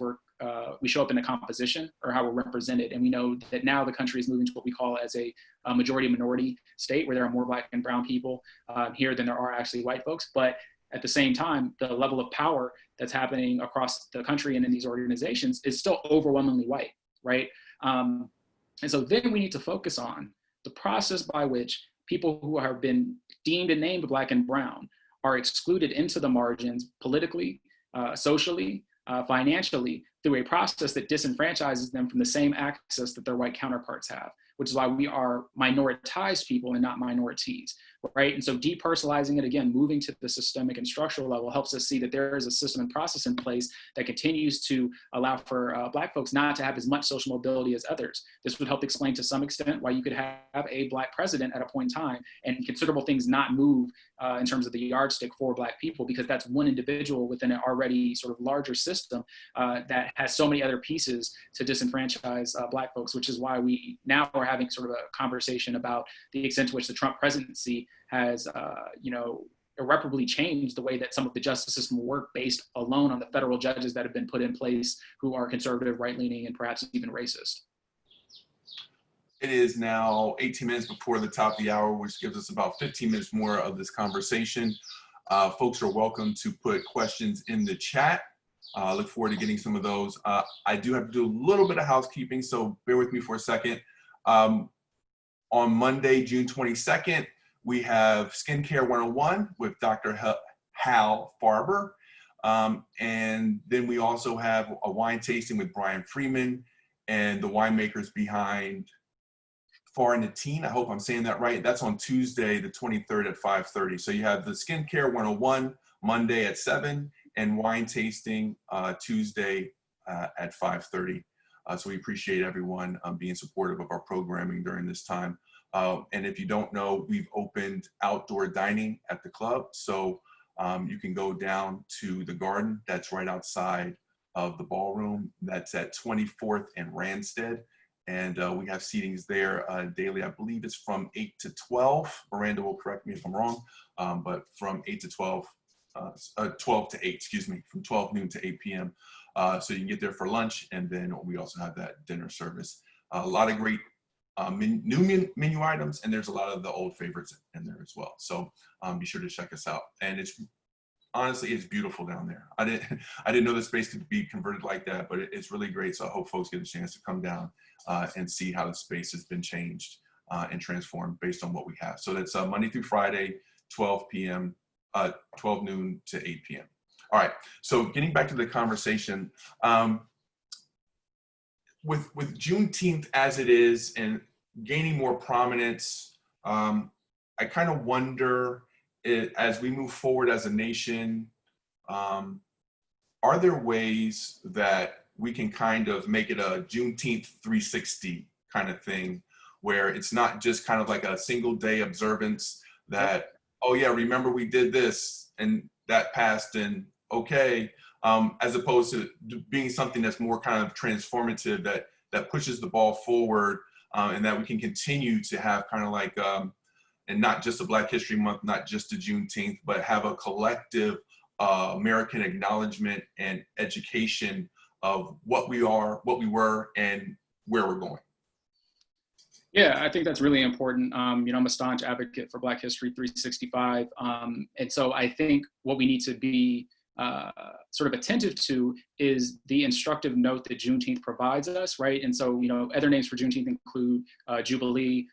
we show up in a composition or how we're represented. And we know that now the country is moving to what we call as a majority minority state, where there are more Black and brown people here than there are actually white folks. But at the same time, the level of power that's happening across the country and in these organizations is still overwhelmingly white, right? And so then we need to focus on the process by which people who have been deemed and named Black and brown are excluded into the margins politically, socially, financially, through a process that disenfranchises them from the same access that their white counterparts have, which is why we are minoritized people and not minorities, right? And so depersonalizing it, again, moving to the systemic and structural level helps us see that there is a system and process in place that continues to allow for Black folks not to have as much social mobility as others. This would help explain to some extent why you could have a Black president at a point in time and considerable things not move in terms of the yardstick for Black people, because that's one individual within an already sort of larger system that has so many other pieces to disenfranchise Black folks, which is why we now are having sort of a conversation about the extent to which the Trump presidency has, irreparably changed the way that some of the justice system will work based alone on the federal judges that have been put in place who are conservative, right-leaning, and perhaps even racist. It is now 18 minutes before the top of the hour, which gives us about 15 minutes more of this conversation. Folks are welcome to put questions in the chat. Look forward to getting some of those. I do have to do a little bit of housekeeping, so bear with me for a second. On Monday, June 22nd, we have Skincare 101 with Dr. Hal Farber. And then we also have a wine tasting with Brian Freeman and the winemakers behind Farnatine. I hope I'm saying that right. That's on Tuesday, the 23rd at 5:30. So you have the Skincare 101 Monday at 7 and wine tasting Tuesday at 5:30. So we appreciate everyone being supportive of our programming during this time. And if you don't know, we've opened outdoor dining at the club. So You can go down to the garden that's right outside of the ballroom. That's at 24th and Randstead. And we have seatings there daily. I believe it's from 8 to 12. Miranda will correct me if I'm wrong, but from 8 to 12, 12 to 8, excuse me, from 12 noon to 8 p.m. So you can get there for lunch, and then we also have that dinner service. A lot of great new menu items, and there's a lot of the old favorites in there as well. So be sure to check us out. And it's honestly, it's beautiful down there. I didn't know the space could be converted like that, but it's really great. So I hope folks get a chance to come down and see how the space has been changed and transformed based on what we have. So that's Monday through Friday, 12 p.m., 12 noon to 8 p.m. All right. So getting back to the conversation, with Juneteenth as it is and gaining more prominence, I kind of wonder, as we move forward as a nation, are there ways that we can kind of make it a Juneteenth 360 kind of thing, where it's not just kind of like a single day observance that, oh yeah, remember we did this and that passed and okay, as opposed to being something that's more kind of transformative, that pushes the ball forward, and that we can continue to have kind of like, and not just a Black History Month, not just a Juneteenth, but have a collective American acknowledgement and education of what we are, what we were, and where we're going. Yeah, I think that's really important. I'm a staunch advocate for Black History 365. And so I think what we need to be sort of attentive to is the instructive note that Juneteenth provides us, right? And so, other names for Juneteenth include Jubilee,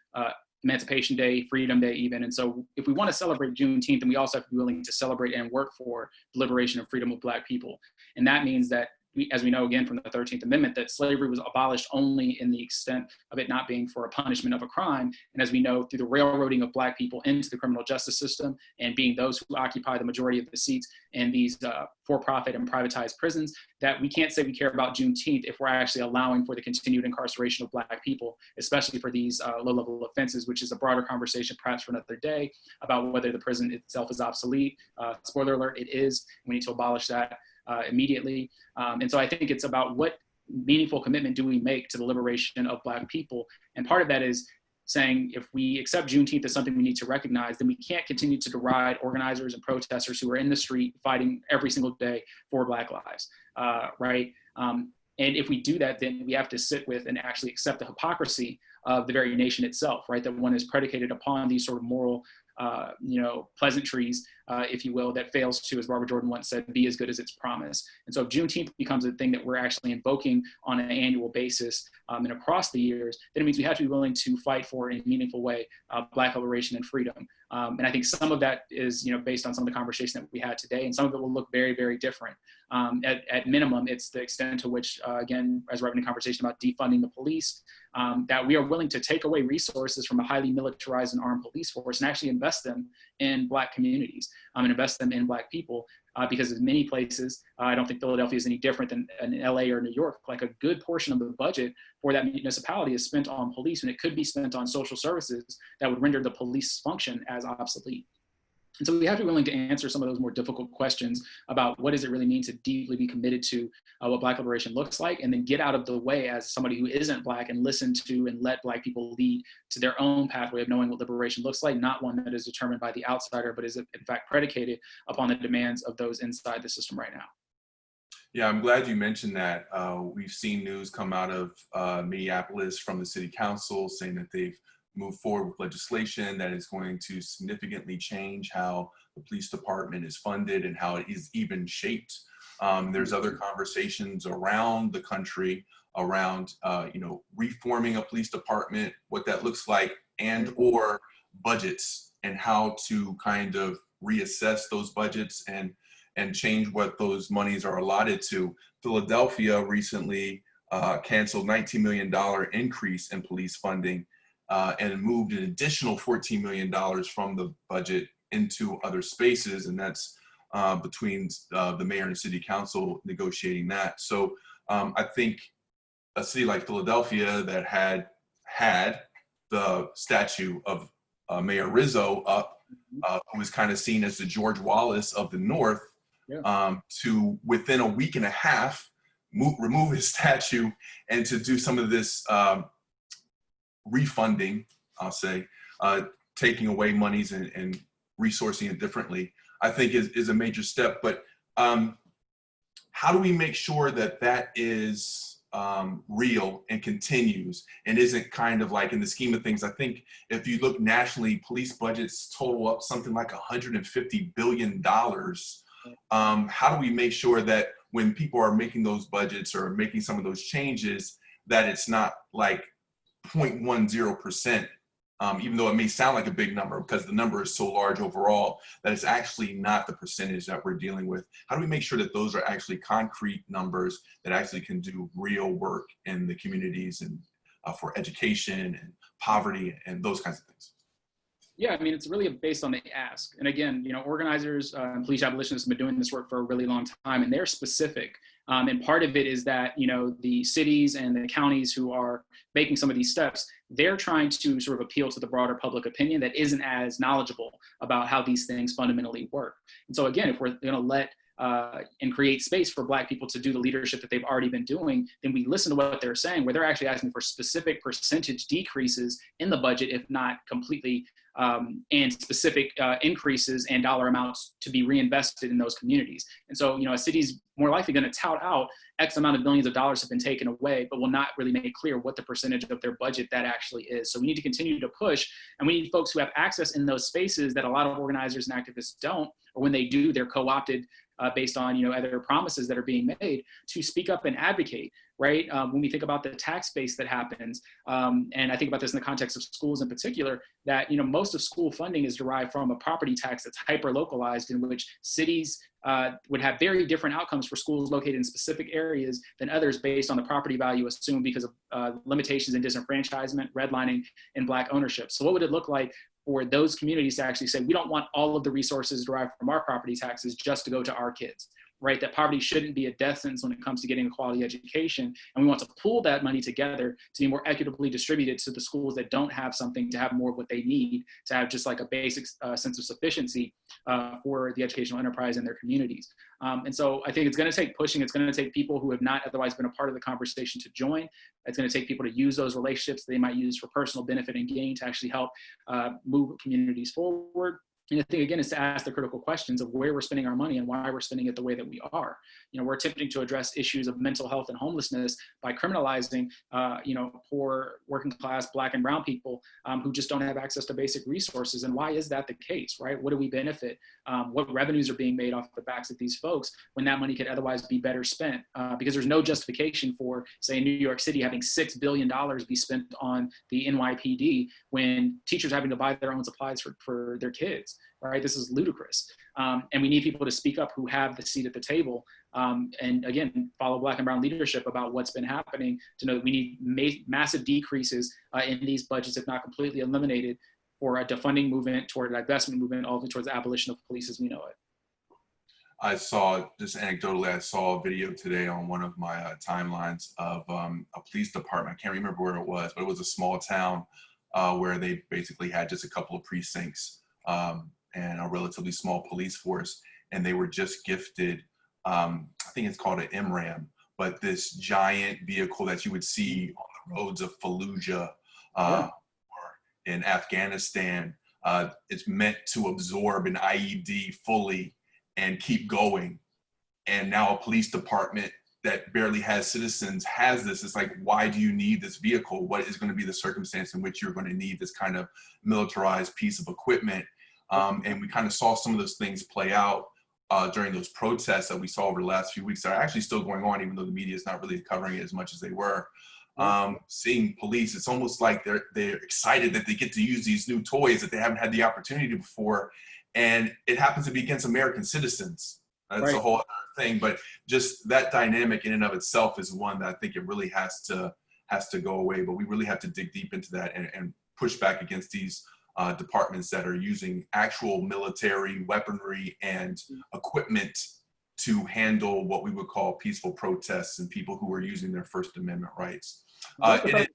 Emancipation Day, Freedom Day even. And so if we want to celebrate Juneteenth, then we also have to be willing to celebrate and work for the liberation and freedom of Black people. And that means that as we know, again, from the 13th Amendment, that slavery was abolished only in the extent of it not being for a punishment of a crime. And as we know, through the railroading of Black people into the criminal justice system and being those who occupy the majority of the seats in these for-profit and privatized prisons, that we can't say we care about Juneteenth if we're actually allowing for the continued incarceration of Black people, especially for these low-level offenses, which is a broader conversation perhaps for another day about whether the prison itself is obsolete. Spoiler alert, it is. We need to abolish that immediately. And so I think it's about what meaningful commitment do we make to the liberation of Black people. And part of that is saying if we accept Juneteenth as something we need to recognize, then we can't continue to deride organizers and protesters who are in the street fighting every single day for Black lives, right? And if we do that, then we have to sit with and actually accept the hypocrisy of the very nation itself, right? That one is predicated upon these sort of moral pleasantries, if you will, that fails to, as Barbara Jordan once said, be as good as its promise. And so if Juneteenth becomes a thing that we're actually invoking on an annual basis and across the years, then it means we have to be willing to fight for, in a meaningful way, Black liberation and freedom. And I think some of that is, based on some of the conversation that we had today, and some of it will look very, very different. At minimum, it's the extent to which, again, as we're having a conversation about defunding the police, that we are willing to take away resources from a highly militarized and armed police force and actually invest them in Black communities and invest them in Black people. Because in many places, I don't think Philadelphia is any different than in LA or New York, like a good portion of the budget for that municipality is spent on police, and it could be spent on social services that would render the police function as obsolete. And so we have to be willing to answer some of those more difficult questions about what does it really mean to deeply be committed to what Black liberation looks like, and then get out of the way as somebody who isn't Black and listen to and let Black people lead to their own pathway of knowing what liberation looks like, not one that is determined by the outsider, but is in fact predicated upon the demands of those inside the system right now. Yeah, I'm glad you mentioned that. We've seen news come out of Minneapolis from the city council saying that they've moved forward with legislation that is going to significantly change how the police department is funded and how it is even shaped. There's other conversations around the country around, reforming a police department, what that looks like, and or budgets and how to kind of reassess those budgets and change what those monies are allotted to. Philadelphia recently canceled $19 million increase in police funding and moved an additional $14 million from the budget into other spaces. And that's between the mayor and the city council negotiating that. So I think a city like Philadelphia that had the statue of Mayor Rizzo up who was kind of seen as the George Wallace of the North, to within a week and a half, remove his statue and to do some of this refunding, I'll say, taking away monies and resourcing it differently, I think is a major step. But how do we make sure that that is real and continues and isn't kind of like, in the scheme of things, I think if you look nationally, police budgets total up something like $150 billion. How do we make sure that when people are making those budgets or making some of those changes, that it's not like 0.10%, even though it may sound like a big number because the number is so large overall, that it's actually not the percentage that we're dealing with? How do we make sure that those are actually concrete numbers that actually can do real work in the communities and for education and poverty and those kinds of things? Yeah, I mean, it's really based on the ask. And again, organizers and police abolitionists have been doing this work for a really long time, and they're specific. And part of it is that, the cities and the counties who are making some of these steps, they're trying to sort of appeal to the broader public opinion that isn't as knowledgeable about how these things fundamentally work. And so again, if we're going to let and create space for Black people to do the leadership that they've already been doing, then we listen to what they're saying, where they're actually asking for specific percentage decreases in the budget, if not completely, and specific increases and dollar amounts to be reinvested in those communities. And so, a city's more likely going to tout out X amount of billions of dollars have been taken away, but will not really make clear what the percentage of their budget that actually is. So we need to continue to push, and we need folks who have access in those spaces that a lot of organizers and activists don't, or when they do, they're co-opted based on other promises that are being made, to speak up and advocate, right? When we think about the tax base that happens, and I think about this in the context of schools in particular, that most of school funding is derived from a property tax that's hyper localized, in which cities would have very different outcomes for schools located in specific areas than others based on the property value assumed because of limitations in disenfranchisement, redlining, and Black ownership. So what would it look like for those communities to actually say, we don't want all of the resources derived from our property taxes just to go to our kids, right? That poverty shouldn't be a death sentence when it comes to getting a quality education. And we want to pool that money together to be more equitably distributed to the schools that don't have something, to have more of what they need, to have just like a basic sense of sufficiency for the educational enterprise in their communities. And so I think it's going to take pushing. It's going to take people who have not otherwise been a part of the conversation to join. It's going to take people to use those relationships they might use for personal benefit and gain to actually help move communities forward. And the thing, again, is to ask the critical questions of where we're spending our money and why we're spending it the way that we are. We're attempting to address issues of mental health and homelessness by criminalizing, poor working class Black and brown people who just don't have access to basic resources. And why is that the case, right? What do we benefit? What revenues are being made off the backs of these folks when that money could otherwise be better spent? Because there's no justification for, say, New York City having $6 billion be spent on the NYPD when teachers are having to buy their own supplies for their kids. Right, this is ludicrous, and we need people to speak up who have the seat at the table, and again, follow Black and brown leadership about what's been happening, to know that we need massive decreases in these budgets, if not completely eliminated, for a defunding movement, toward an divestment movement, all the way towards the abolition of police as we know it. I saw, just anecdotally, I saw a video today on one of my timelines of a police department. I can't remember where it was, but it was a small town where they basically had just a couple of precincts and a relatively small police force, and they were just gifted, I think it's called an MRAM, but this giant vehicle that you would see on the roads of Fallujah or in Afghanistan. It's meant to absorb an IED fully and keep going. And now a police department that barely has citizens has this. It's like, why do you need this vehicle? What is going to be the circumstance in which you're going to need this kind of militarized piece of equipment? And we kind of saw some of those things play out during those protests that we saw over the last few weeks that are actually still going on, even though the media is not really covering it as much as they were. Seeing police, it's almost like they're excited that they get to use these new toys that they haven't had the opportunity before. And it happens to be against American citizens. That's a whole other thing, but just that dynamic in and of itself is one that I think it really has to go away. But we really have to dig deep into that and push back against these departments that are using actual military weaponry and equipment to handle what we would call peaceful protests and people who are using their First Amendment rights. Go ahead.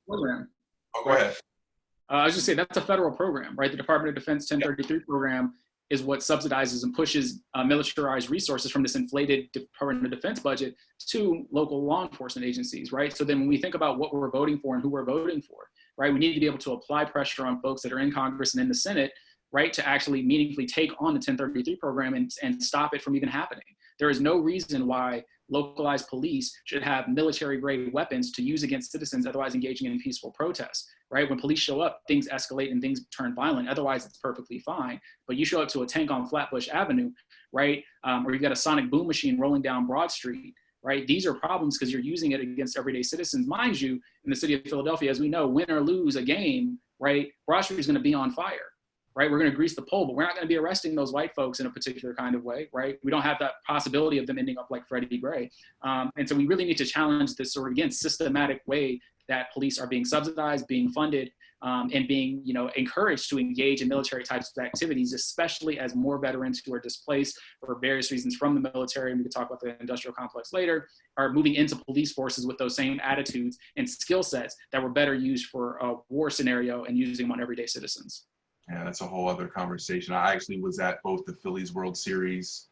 I was just saying that's a federal program, right? The Department of Defense 1033 program is what subsidizes and pushes militarized resources from this inflated Department of Defense budget to local law enforcement agencies, right? So then when we think about what we're voting for and who we're voting for, right, we need to be able to apply pressure on folks that are in Congress and in the Senate, right, to actually meaningfully take on the 1033 program and stop it from even happening. There is no reason why localized police should have military-grade weapons to use against citizens otherwise engaging in peaceful protests, right? When police show up, things escalate and things turn violent. Otherwise, it's perfectly fine. But you show up to a tank on Flatbush Avenue, right? Or you've got a sonic boom machine rolling down Broad Street, right? These are problems because you're using it against everyday citizens. Mind you, in the city of Philadelphia, as we know, win or lose a game, right? Broad Street is going to be on fire. Right, we're going to grease the pole, but we're not going to be arresting those white folks in a particular kind of way, right? We don't have that possibility of them ending up like Freddie Gray. And so we really need to challenge this sort of, again, systematic way that police are being subsidized, being funded, and being, encouraged to engage in military types of activities, especially as more veterans who are displaced for various reasons from the military, and we can talk about the industrial complex later, are moving into police forces with those same attitudes and skill sets that were better used for a war scenario and using them on everyday citizens. Yeah, that's a whole other conversation. I actually was at both the Phillies World Series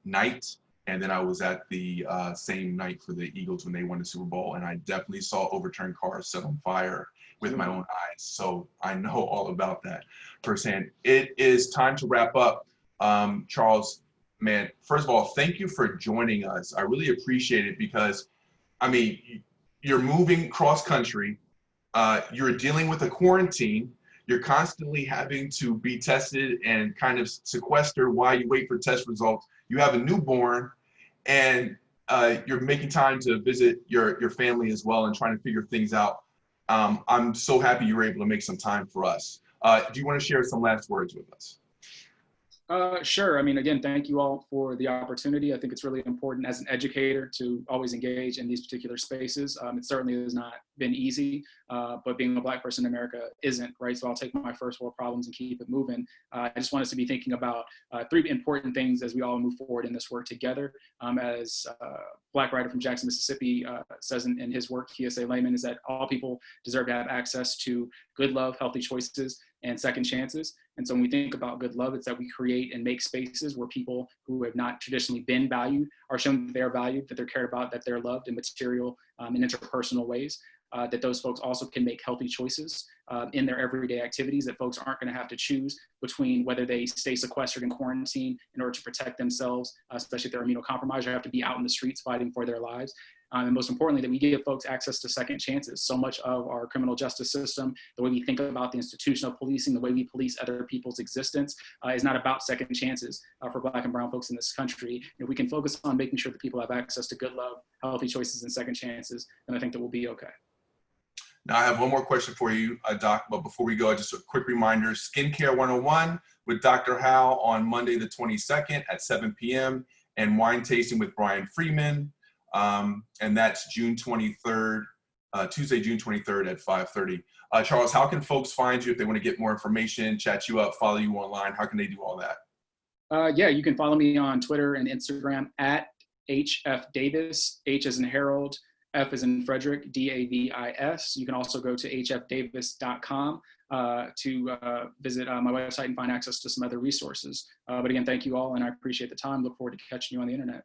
night, and then I was at the same night for the Eagles when they won the Super Bowl, and I definitely saw overturned cars set on fire with my own eyes. So I know all about that firsthand. It is time to wrap up. Charles, man, first of all, thank you for joining us. I really appreciate it because, I mean, you're moving cross country, you're dealing with a quarantine, you're constantly having to be tested and kind of sequester while you wait for test results. You have a newborn, and you're making time to visit your family as well and trying to figure things out. I'm so happy you were able to make some time for us. Do you want to share some last words with us? Sure. I mean, again, thank you all for the opportunity. I think it's really important as an educator to always engage in these particular spaces. It certainly has not been easy, but being a Black person in America isn't, right? So I'll take my first world problems and keep it moving. I just want us to be thinking about three important things as we all move forward in this work together. As Black writer from Jackson, Mississippi says in his work, Kiese Layman, is that all people deserve to have access to good love, healthy choices, and second chances. And so when we think about good love, it's that we create and make spaces where people who have not traditionally been valued are shown that they're valued, that they're cared about, that they're loved in material and interpersonal ways, that those folks also can make healthy choices in their everyday activities, that folks aren't going to have to choose between whether they stay sequestered in quarantine in order to protect themselves, especially if they're immunocompromised, or have to be out in the streets fighting for their lives. And most importantly, that we give folks access to second chances. So much of our criminal justice system, the way we think about the institution of policing, the way we police other people's existence is not about second chances for Black and brown folks in this country. If we can focus on making sure that people have access to good love, healthy choices, and second chances, then I think that we'll be okay. Now, I have one more question for you, Doc, but before we go, just a quick reminder, Skincare 101 with Dr. Howe on Monday the 22nd at 7 p.m. and Wine Tasting with Brian Freeman. And that's June 23rd, Tuesday, June 23rd at 5:30. Charles, how can folks find you if they want to get more information, chat you up, follow you online? How can they do all that? Yeah, you can follow me on Twitter and Instagram at HF Davis, H as in Harold, F as in Frederick, Davis. You can also go to hfdavis.com to visit my website and find access to some other resources. But again, thank you all, and I appreciate the time. Look forward to catching you on the internet.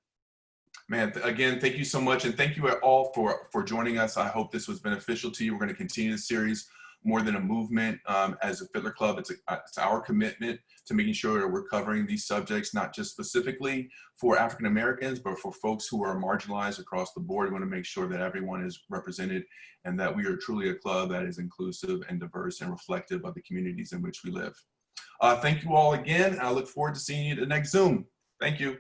Man, again, thank you so much. And thank you all for joining us. I hope this was beneficial to you. We're going to continue the series, More Than a Movement. As a Fitler Club, it's our commitment to making sure that we're covering these subjects, not just specifically for African Americans, but for folks who are marginalized across the board. We want to make sure that everyone is represented and that we are truly a club that is inclusive and diverse and reflective of the communities in which we live. Thank you all again. I look forward to seeing you at the next Zoom. Thank you.